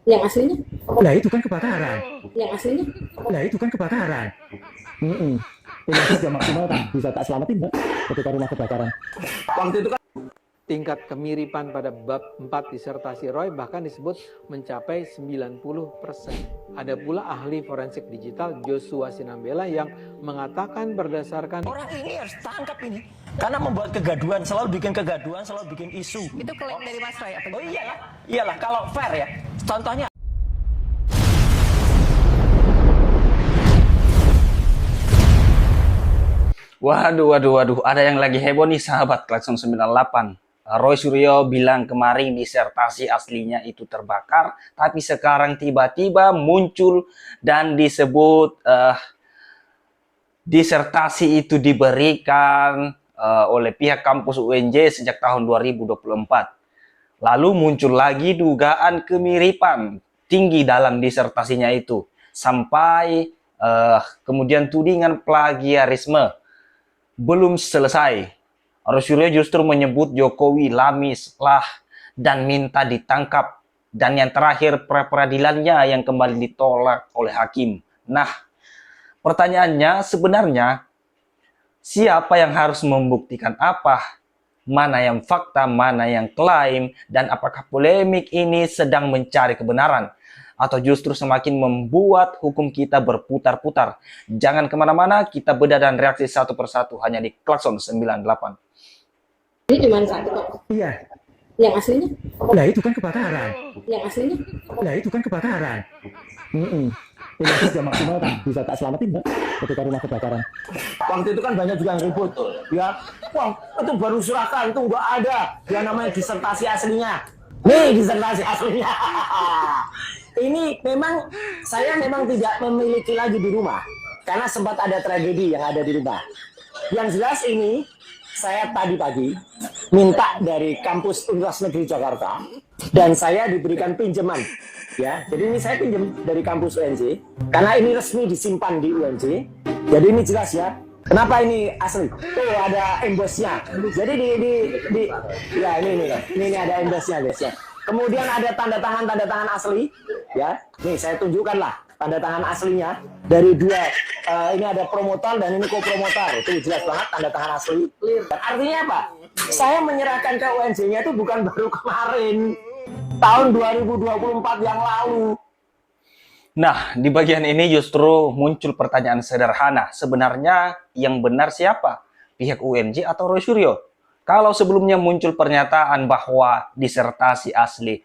Yang aslinya? Lah itu kan kebakaran. Yang aslinya? Lah itu kan kebakaran. Mm-mm. Tim sudah maksimal kan bisa tak selamatin Mbak ketika rumah kebakaran. Waktu itu kan Tingkat kemiripan pada bab 4 disertasi Roy bahkan disebut mencapai 90%. Ada pula ahli forensik digital Joshua Sinambela yang mengatakan berdasarkan orang ini harus tangkap ini karena membuat kegaduhan, selalu bikin kegaduhan, selalu bikin isu. Itu klaim dari Mas Roy apa? Oh iyalah, iyalah kalau fair ya. Contohnya Waduh, ada yang lagi heboh nih sahabat Klakson 98. Roy Suryo bilang kemarin disertasi aslinya itu terbakar, tapi sekarang tiba-tiba muncul dan disebut disertasi itu diberikan oleh pihak kampus UNJ sejak tahun 2024. Lalu muncul lagi dugaan kemiripan tinggi dalam disertasinya itu, sampai kemudian tudingan plagiarisme belum selesai. Roy justru menyebut Jokowi lamis lah dan minta ditangkap. Dan yang terakhir, pra-peradilannya yang kembali ditolak oleh hakim. Nah, pertanyaannya sebenarnya siapa yang harus membuktikan apa? Mana yang fakta, mana yang klaim, dan apakah polemik ini sedang mencari kebenaran? Atau justru semakin membuat hukum kita berputar-putar? Jangan kemana-mana, kita bedah dan reaksi satu persatu hanya di Klakson 98. Ini cuma satu kok. iya. Yang aslinya? Lah itu kan kebakaran. Yang aslinya? Lah itu kan kebakaran. Mm-mm. Tim sudah maksimal kan bisa tak selamatin Mbak ketika rumah kebakaran. Waktu itu kan banyak juga yang ribut ya. Wah itu baru serahkan itu nggak ada. Dia namanya disertasi aslinya. Nih disertasi aslinya. Ini memang saya memang tidak memiliki lagi di rumah karena sempat ada tragedi yang ada di rumah. Yang jelas ini saya tadi pagi minta dari kampus Universitas Negeri Jakarta dan saya diberikan pinjaman ya. Jadi ini saya pinjam dari kampus UNJ karena ini resmi disimpan di UNJ. Jadi ini jelas ya. Kenapa ini asli? Tuh ada embosnya. Jadi di ya ini ada embosnya guys ya. Kemudian ada tanda tangan asli ya. Nih saya tunjukkan lah tanda tangan aslinya dari dua ini ada promotor dan ini kopromotor. Itu jelas banget tanda tangan asli. Dan artinya apa? Saya menyerahkan ke UNJ-nya itu bukan baru kemarin. Tahun 2024 yang lalu. Nah, di bagian ini justru muncul pertanyaan sederhana. Sebenarnya yang benar siapa? Pihak UNJ atau Roy Suryo? Kalau sebelumnya muncul pernyataan bahwa disertasi asli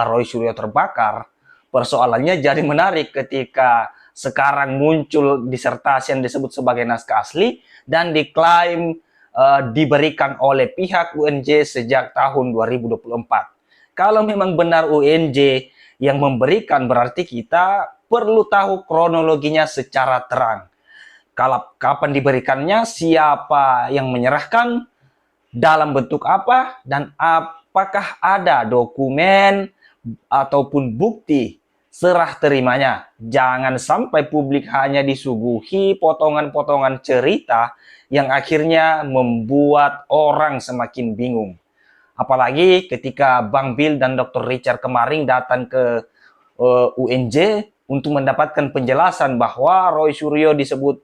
Roy Suryo terbakar, persoalannya jadi menarik ketika sekarang muncul disertasi yang disebut sebagai naskah asli dan diklaim diberikan oleh pihak UNJ sejak tahun 2024. Kalau memang benar UNJ yang memberikan, berarti kita perlu tahu kronologinya secara terang. Kalau kapan diberikannya, siapa yang menyerahkan, dalam bentuk apa, dan apakah ada dokumen ataupun bukti serah terimanya. Jangan sampai publik hanya disuguhi potongan-potongan cerita yang akhirnya membuat orang semakin bingung. Apalagi ketika Bang Bill dan Dr. Richard kemarin datang ke UNJ untuk mendapatkan penjelasan bahwa Roy Suryo disebut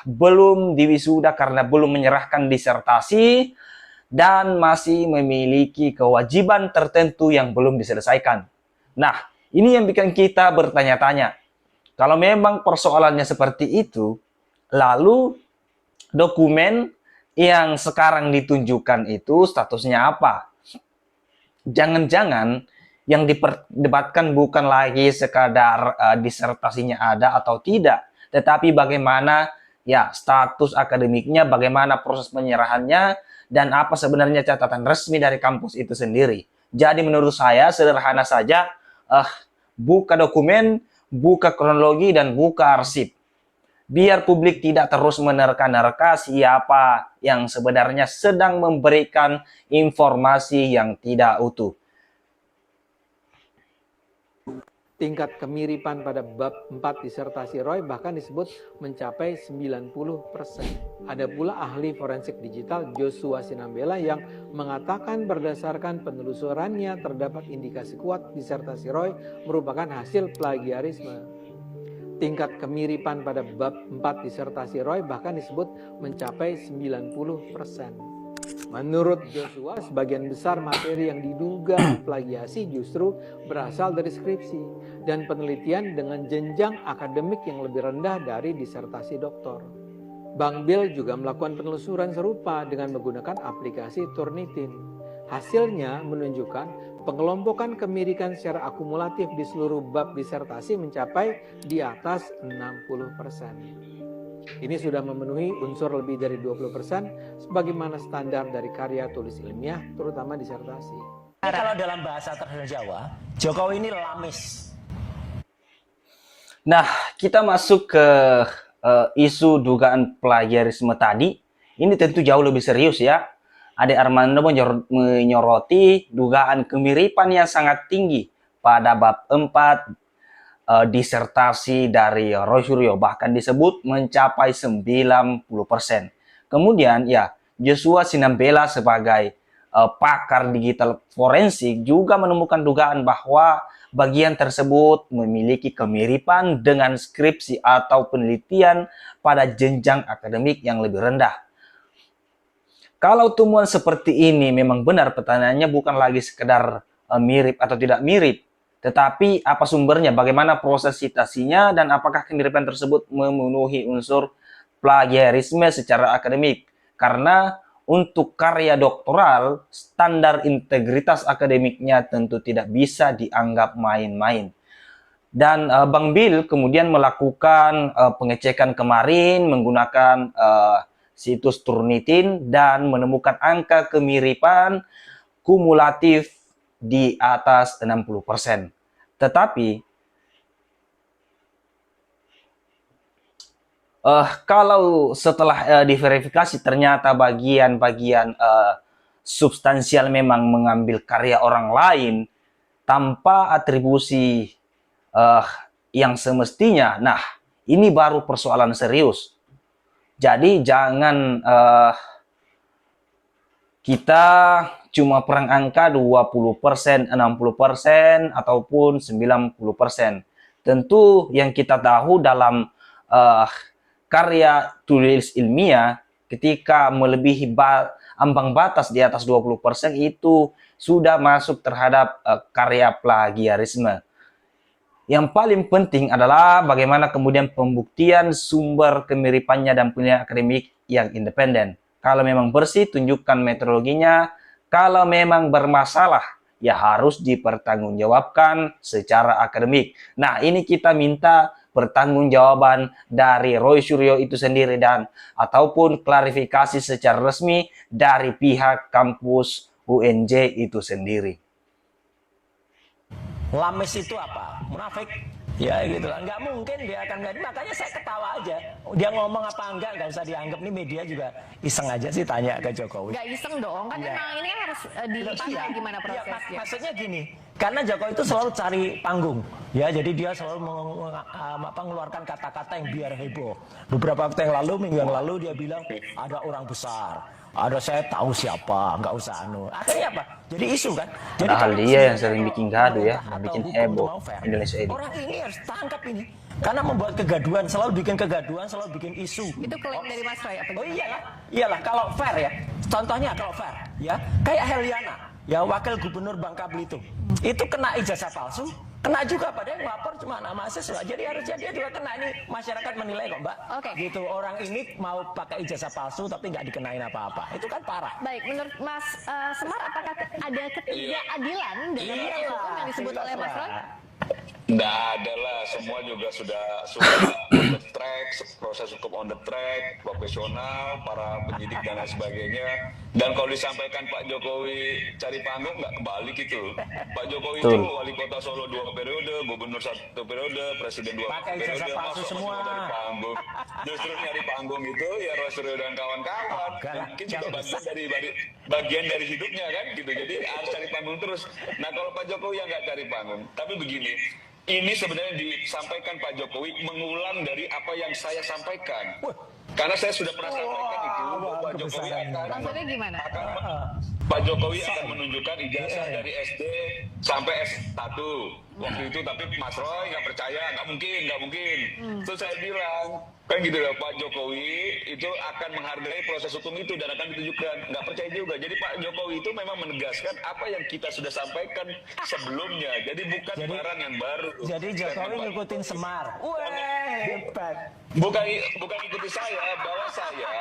belum diwisuda karena belum menyerahkan disertasi dan masih memiliki kewajiban tertentu yang belum diselesaikan. Nah, ini yang bikin kita bertanya-tanya. Kalau memang persoalannya seperti itu, lalu dokumen yang sekarang ditunjukkan itu statusnya apa? Jangan-jangan yang diperdebatkan bukan lagi sekadar disertasinya ada atau tidak, tetapi bagaimana ya status akademiknya, bagaimana proses penyerahannya, dan apa sebenarnya catatan resmi dari kampus itu sendiri. Jadi menurut saya sederhana saja, buka dokumen, buka kronologi, dan buka arsip. Biar publik tidak terus menerka-nerka siapa yang sebenarnya sedang memberikan informasi yang tidak utuh. Tingkat kemiripan pada bab 4 disertasi Roy bahkan disebut mencapai 90%. Ada pula ahli forensik digital Joshua Sinambela yang mengatakan berdasarkan penelusurannya terdapat indikasi kuat disertasi Roy merupakan hasil plagiarisme. Tingkat kemiripan pada bab 4 disertasi Roy bahkan disebut mencapai 90%. Menurut Joshua, sebagian besar materi yang diduga plagiasi justru berasal dari skripsi dan penelitian dengan jenjang akademik yang lebih rendah dari disertasi doktor. Bang Bill juga melakukan penelusuran serupa dengan menggunakan aplikasi Turnitin. Hasilnya menunjukkan pengelompokan kemirikan secara akumulatif di seluruh bab disertasi mencapai di atas 60%. Ini sudah memenuhi unsur lebih dari 20% sebagaimana standar dari karya tulis ilmiah, terutama disertasi. Kalau dalam bahasa tradisional Jawa, Jokowi ini lamis. Nah, kita masuk ke isu dugaan plagiarisme tadi. Ini tentu jauh lebih serius ya. Ade Armando menyoroti dugaan kemiripan yang sangat tinggi pada bab 4 disertasi dari Roy Suryo, bahkan disebut mencapai 90%. Kemudian ya, Joshua Sinambela sebagai pakar digital forensik juga menemukan dugaan bahwa bagian tersebut memiliki kemiripan dengan skripsi atau penelitian pada jenjang akademik yang lebih rendah. Kalau temuan seperti ini memang benar, pertanyaannya bukan lagi sekedar mirip atau tidak mirip, tetapi apa sumbernya, bagaimana proses citasinya, dan apakah kemiripan tersebut memenuhi unsur plagiarisme secara akademik. Karena untuk karya doktoral, standar integritas akademiknya tentu tidak bisa dianggap main-main. Dan Bang Bill kemudian melakukan pengecekan kemarin menggunakan situs Turnitin dan menemukan angka kemiripan kumulatif di atas 60%. Tetapi kalau setelah diverifikasi ternyata bagian-bagian substansial memang mengambil karya orang lain tanpa atribusi yang semestinya, nah ini baru persoalan serius. Jadi jangan kita cuma perang angka 20%, 60%, ataupun 90%. Tentu yang kita tahu dalam karya tulis ilmiah, ketika melebihi ambang batas di atas 20% itu sudah masuk terhadap karya plagiarisme. Yang paling penting adalah bagaimana kemudian pembuktian sumber kemiripannya dan penilaian akademik yang independen. Kalau memang bersih, tunjukkan metodologinya. Kalau memang bermasalah, ya harus dipertanggungjawabkan secara akademik. Nah, ini kita minta pertanggungjawaban dari Roy Suryo itu sendiri dan ataupun klarifikasi secara resmi dari pihak kampus UNJ itu sendiri. Lamis itu apa? Munafik. Ya gitu lah, nggak mungkin dia akan nggak, makanya saya ketawa aja. Dia ngomong apa nggak usah dianggap, nih media juga iseng aja sih tanya ke Jokowi. Nggak iseng dong, kan emang ini kan harus dipantau gimana prosesnya. Maksudnya gini, karena Jokowi itu selalu cari panggung, ya jadi dia selalu mengeluarkan kata-kata yang biar heboh. Beberapa waktu yang lalu, minggu yang lalu dia bilang ada orang besar. Ada saya tahu siapa, nggak usah anu. Akhirnya apa? Jadi isu kan. Jadi padahal dia yang sering bikin gaduh ya, bikin heboh Indonesia ini. Orang ini harus tangkap ini. Karena membuat kegaduhan, selalu bikin kegaduhan, selalu bikin isu. Itu klaim dari Mas Roy apa? Oh iyalah kalau fair ya. Contohnya kalau fair ya, kayak Heliana, ya wakil gubernur Bangka Belitung. Itu kena ijazah palsu, kena juga pada yang lapor cuma anak mahasiswa. Jadi harusnya dia juga kena, ini masyarakat menilai kok Mbak. Oke. Gitu, orang ini mau pakai ijazah palsu tapi nggak dikenain apa-apa. Itu kan parah. Baik, menurut Mas Semar, apakah ada ketidakadilan dalam proses hukum yang disebut oleh Mas Roy? Nggak ada lah, semua juga sudah on the track, proses hukum on the track, profesional, para penyidik dan lain sebagainya. Dan kalau disampaikan Pak Jokowi cari panggung, nggak kebalik gitu. Pak Jokowi itu wali kota Solo 2 periode, gubernur 1 periode, presiden 2 periode, masa semua cari panggung. Justru nyari panggung itu ya Roy Suryo dan kawan-kawan. Mungkin juga bagian dari hidupnya kan gitu. Jadi harus cari panggung terus. Nah kalau Pak Jokowi yang nggak cari panggung, tapi begini. ini sebenarnya disampaikan Pak Jokowi mengulang dari apa yang saya sampaikan. Karena saya sudah pernah sampaikan itu, Pak Jokowi Maksudnya gimana? Pak Jokowi akan menunjukkan ijazah dari SD sampai S1 waktu itu, tapi Mas Roy nggak percaya, nggak mungkin. Terus saya bilang, kan gitu loh, Pak Jokowi itu akan menghargai proses hukum itu dan akan ditunjukkan. Nggak percaya juga. Jadi Pak Jokowi itu memang menegaskan apa yang kita sudah sampaikan sebelumnya. Jadi bukan barang yang baru. Jadi Jokowi ngikutin Semar. Hebat. Bukan ikuti saya, bahwa saya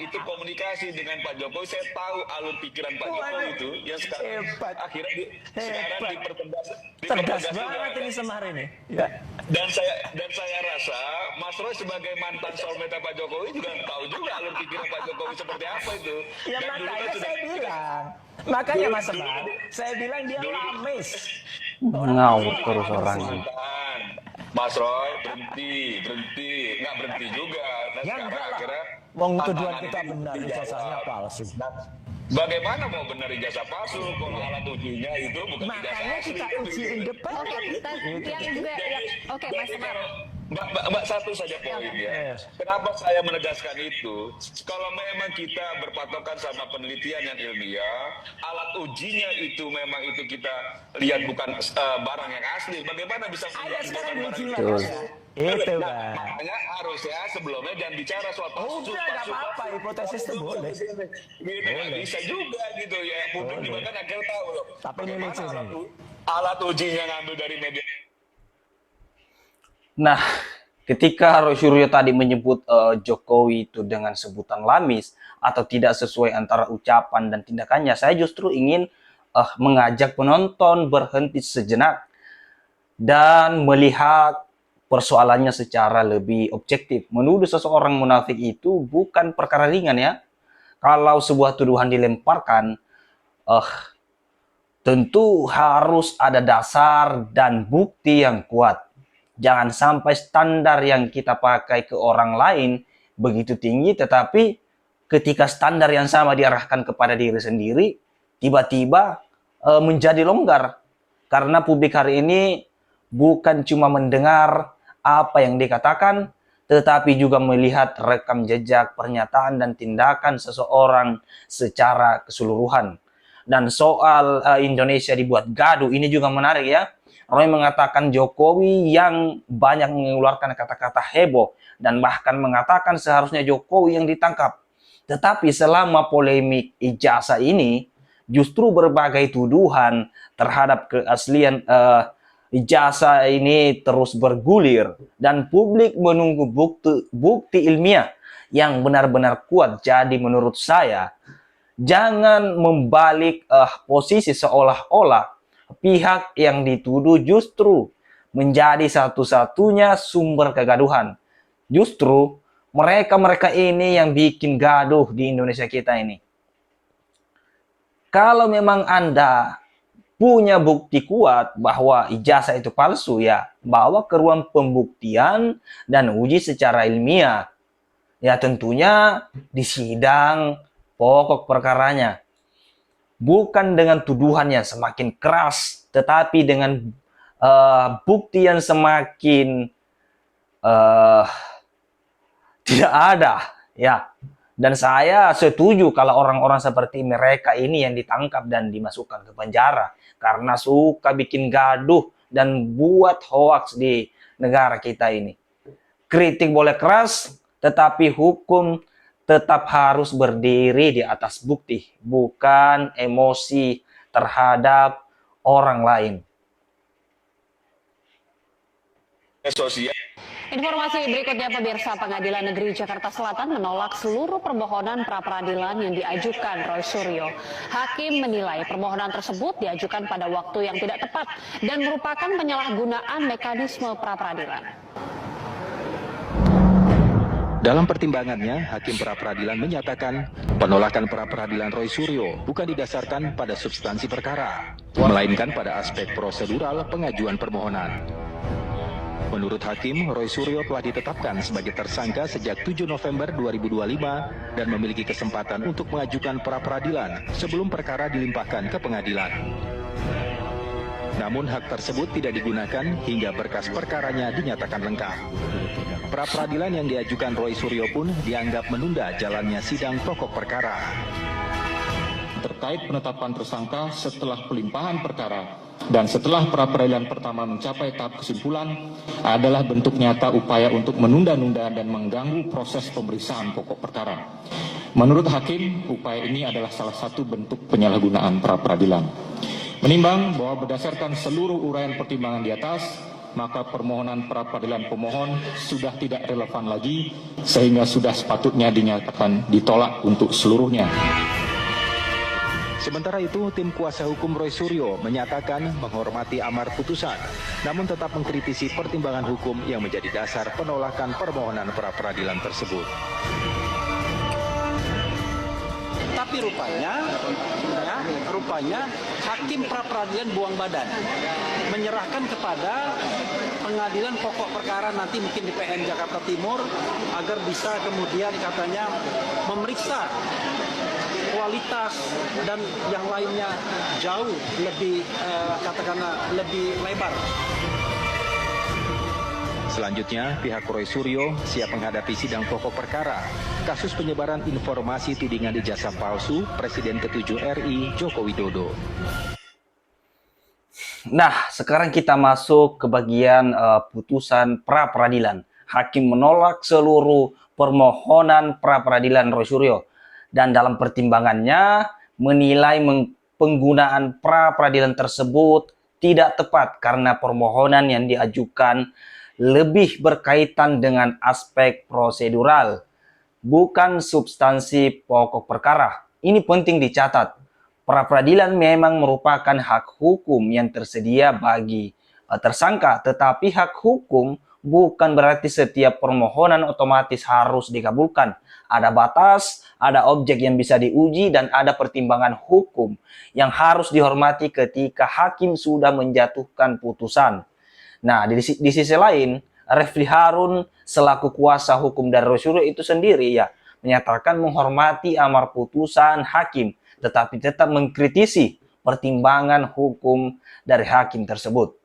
itu komunikasi dengan Pak Jokowi, saya tahu alur pikiran Pak Jokowi itu yang sekarang Hebat. akhirnya sekarang dipertegas Cerdas juga. banget ini Semar ini. Ya. Dan saya rasa Mas Roy sebagai mantan soulmate Pak Jokowi juga tahu juga alur pikiran Pak Jokowi seperti apa itu. Ya Dan dulu makanya kan sudah saya bilang. Makanya Mas Semar, saya bilang dia lamis. Ngawur terus orangnya. mantan. Mas Roy berhenti, nggak berhenti juga. Nah Ya sekarang enggak lah. akhirnya Wong tuduhan tantangan kita itu benar, dijawab. ijazahnya palsu. Bagaimana mau benar ijazah palsu kalau alat ujinya itu bukan ijazah Makanya asli? kita uji independen. Oke, yang juga oke Mas Semar. Mbak, satu saja poin ya. Kenapa saya menegaskan itu? Kalau memang kita berpatokan sama penelitian yang ilmiah, alat ujinya itu memang itu kita lihat bukan barang yang asli. Bagaimana bisa Ayo sekarang barang diuji yang lah. Itu Nah, Pak. makanya harusnya sebelumnya jangan bicara soal palsu. Udah, nggak apa-apa, hipotesis itu boleh. Bisa juga gitu ya. Publik juga kan akhirnya tahu loh. Tapi ini bagaimana lucu nih. alat ujinya ngambil dari media. Nah, ketika Roy Suryo tadi menyebut Jokowi itu dengan sebutan lamis atau tidak sesuai antara ucapan dan tindakannya, saya justru ingin mengajak penonton berhenti sejenak dan melihat persoalannya secara lebih objektif. Menuduh seseorang munafik itu bukan perkara ringan ya. Kalau sebuah tuduhan dilemparkan, tentu harus ada dasar dan bukti yang kuat. Jangan sampai standar yang kita pakai ke orang lain begitu tinggi, tetapi ketika standar yang sama diarahkan kepada diri sendiri, tiba-tiba menjadi longgar. Karena publik hari ini bukan cuma mendengar apa yang dikatakan, tetapi juga melihat rekam jejak, pernyataan, dan tindakan seseorang secara keseluruhan. Dan soal Indonesia dibuat gaduh, ini juga menarik ya. Roy mengatakan Jokowi yang banyak mengeluarkan kata-kata heboh dan bahkan mengatakan seharusnya Jokowi yang ditangkap. Tetapi selama polemik ijazah ini, justru berbagai tuduhan terhadap keaslian ijazah ini terus bergulir dan publik menunggu bukti ilmiah yang benar-benar kuat. Jadi menurut saya, jangan membalik posisi seolah-olah pihak yang dituduh justru menjadi satu-satunya sumber kegaduhan. Justru mereka-mereka ini yang bikin gaduh di Indonesia kita ini. Kalau memang Anda punya bukti kuat bahwa ijazah itu palsu, ya bawa ke ruang pembuktian dan uji secara ilmiah. Ya tentunya di sidang pokok perkaranya. Bukan dengan tuduhan yang semakin keras, tetapi dengan bukti yang semakin tidak ada, ya. Dan saya setuju kalau orang-orang seperti mereka ini yang ditangkap dan dimasukkan ke penjara karena suka bikin gaduh dan buat hoaks di negara kita ini. Kritik boleh keras, tetapi hukum tetap harus berdiri di atas bukti, bukan emosi terhadap orang lain. Sosial. Informasi berikutnya, pemirsa, Pengadilan Negeri Jakarta Selatan menolak seluruh permohonan pra-peradilan yang diajukan Roy Suryo. Hakim menilai permohonan tersebut diajukan pada waktu yang tidak tepat dan merupakan penyalahgunaan mekanisme pra-peradilan. Dalam pertimbangannya, Hakim pra-peradilan menyatakan penolakan pra-peradilan Roy Suryo bukan didasarkan pada substansi perkara, melainkan pada aspek prosedural pengajuan permohonan. Menurut Hakim, Roy Suryo telah ditetapkan sebagai tersangka sejak 7 November 2025 dan memiliki kesempatan untuk mengajukan pra-peradilan sebelum perkara dilimpahkan ke pengadilan. Namun hak tersebut tidak digunakan hingga berkas perkaranya dinyatakan lengkap. Pra-peradilan yang diajukan Roy Suryo pun dianggap menunda jalannya sidang pokok perkara. Terkait penetapan tersangka setelah pelimpahan perkara dan setelah pra-peradilan pertama mencapai tahap kesimpulan adalah bentuk nyata upaya untuk menunda-nunda dan mengganggu proses pemeriksaan pokok perkara. Menurut hakim, upaya ini adalah salah satu bentuk penyalahgunaan pra-peradilan. Menimbang bahwa berdasarkan seluruh uraian pertimbangan di atas, maka permohonan pra-peradilan pemohon sudah tidak relevan lagi sehingga sudah sepatutnya dinyatakan ditolak untuk seluruhnya. Sementara itu, tim kuasa hukum Roy Suryo menyatakan menghormati amar putusan, namun tetap mengkritisi pertimbangan hukum yang menjadi dasar penolakan permohonan pra-peradilan tersebut. Tapi rupanya hakim pra-peradilan buang badan, menyerahkan kepada pengadilan pokok perkara nanti mungkin di PN Jakarta Timur agar bisa kemudian katanya memeriksa kualitas dan yang lainnya jauh lebih katakanlah lebih lebar. Selanjutnya, pihak Roy Suryo siap menghadapi sidang pokok perkara kasus penyebaran informasi tudingan ijazah palsu Presiden ke-7 RI Joko Widodo. Nah, sekarang kita masuk ke bagian putusan pra-peradilan. Hakim menolak seluruh permohonan pra-peradilan Roy Suryo dan dalam pertimbangannya menilai penggunaan pra-peradilan tersebut tidak tepat karena permohonan yang diajukan lebih berkaitan dengan aspek prosedural, bukan substansi pokok perkara. Ini penting dicatat. Pra-peradilan memang merupakan hak hukum yang tersedia bagi tersangka, tetapi hak hukum bukan berarti setiap permohonan otomatis harus dikabulkan. Ada batas, ada objek yang bisa diuji, dan ada pertimbangan hukum yang harus dihormati ketika hakim sudah menjatuhkan putusan. Nah, di sisi lain, Refli Harun selaku kuasa hukum dari Roy Suryo itu sendiri ya menyatakan menghormati amar putusan hakim, tetapi tetap mengkritisi pertimbangan hukum dari hakim tersebut.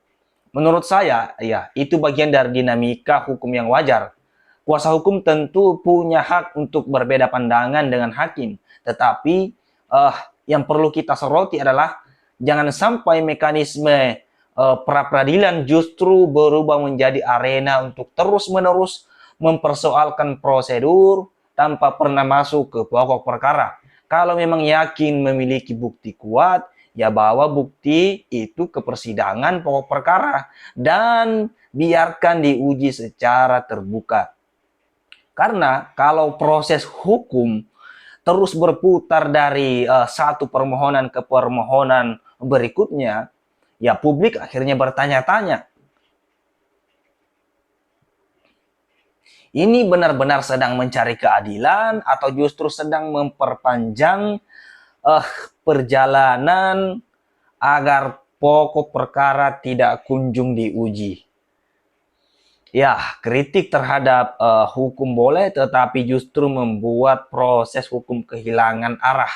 Menurut saya, ya, itu bagian dari dinamika hukum yang wajar. Kuasa hukum tentu punya hak untuk berbeda pandangan dengan hakim. Tetapi yang perlu kita soroti adalah jangan sampai mekanisme pra-peradilan justru berubah menjadi arena untuk terus-menerus mempersoalkan prosedur tanpa pernah masuk ke pokok perkara. Kalau memang yakin memiliki bukti kuat, ya bawa bukti itu ke persidangan pokok perkara dan biarkan diuji secara terbuka. Karena kalau proses hukum terus berputar dari satu permohonan ke permohonan berikutnya, ya publik akhirnya bertanya-tanya. Ini benar-benar sedang mencari keadilan atau justru sedang memperpanjang perjalanan agar pokok perkara tidak kunjung diuji. Ya, kritik terhadap hukum boleh, tetapi justru membuat proses hukum kehilangan arah.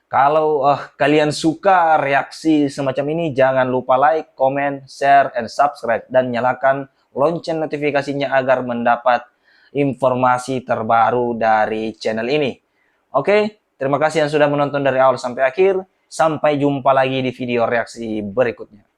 Kalau kalian suka reaksi semacam ini, jangan lupa like, comment, share, and subscribe. Dan nyalakan lonceng notifikasinya agar mendapat informasi terbaru dari channel ini. Oke, terima kasih yang sudah menonton dari awal sampai akhir. Sampai jumpa lagi di video reaksi berikutnya.